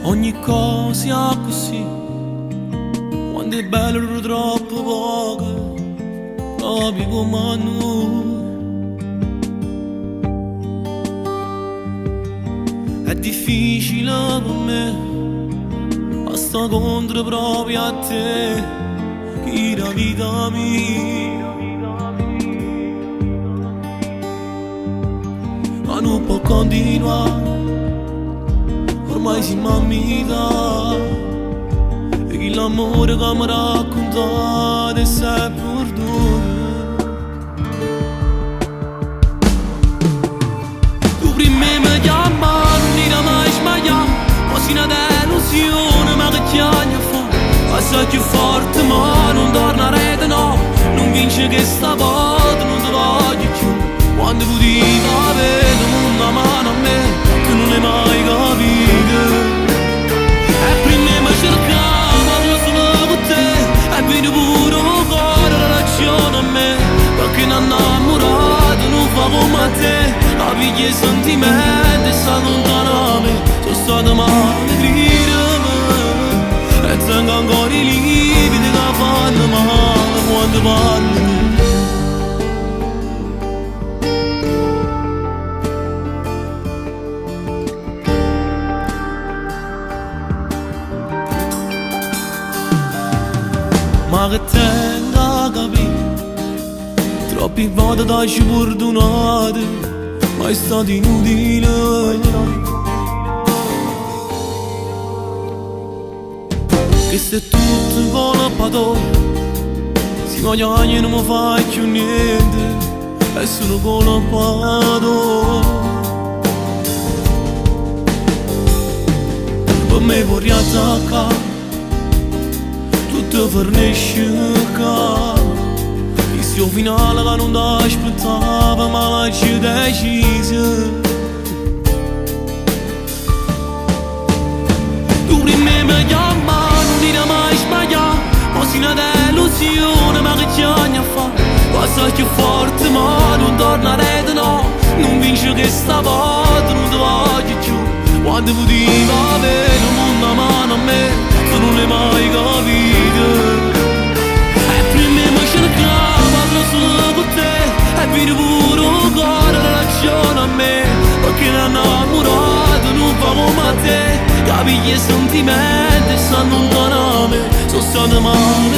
Ogni cosa è così, quando è bello troppo poco, proprio come a noi. È difficile per me, ma sto contro proprio a te, che la vita mia. Ma non può continuare, ormai si m'ammita, e che l'amore che mi raccontate è sempre perduto. Tu prima mi chiama, non era mai sbagliato, ma si una delusione, ma che chiagna fa? Passa più forte ma non torna a rete, no, non vince che sta volta, non ti voglio più. Quando potevo avere una mano a me, tu non l'hai mai capito. E prima mi cercavo solo con te, e vedi pure un cuore la ragione a me, perché non innamorato non fa come te. La piglia i sentimenti e sta lontano a me, sono stato male gridami, e tengo ancora i lividi che fanno male quando parli. Ma che tengo a capire, troppe volte t'hai perdonato, ma è stato inutile. Che se tutto colpa tua, si guadagna e non mi fai più niente, e sono colpa tua. Per me vorrei attaccare, tutto fornisce qua, il suo finale che non ti aspettava, ma l'hai deciso. Tu prima mi chiama, non era mai sbagliato, ma si una delusione, ma che chiagna fa? Passa più forte ma non torna a rete, no, non vince che sta volta, non ti voglio più. Quando potevo avere una mano a me, tu non l'hai mai capito. E prima mi cercavo solo con te, e vedi pure un cuore la ragione a me, perché non innamorato non fa come a te. Capigli i sentimenti e stanno lontano a me, sono stato male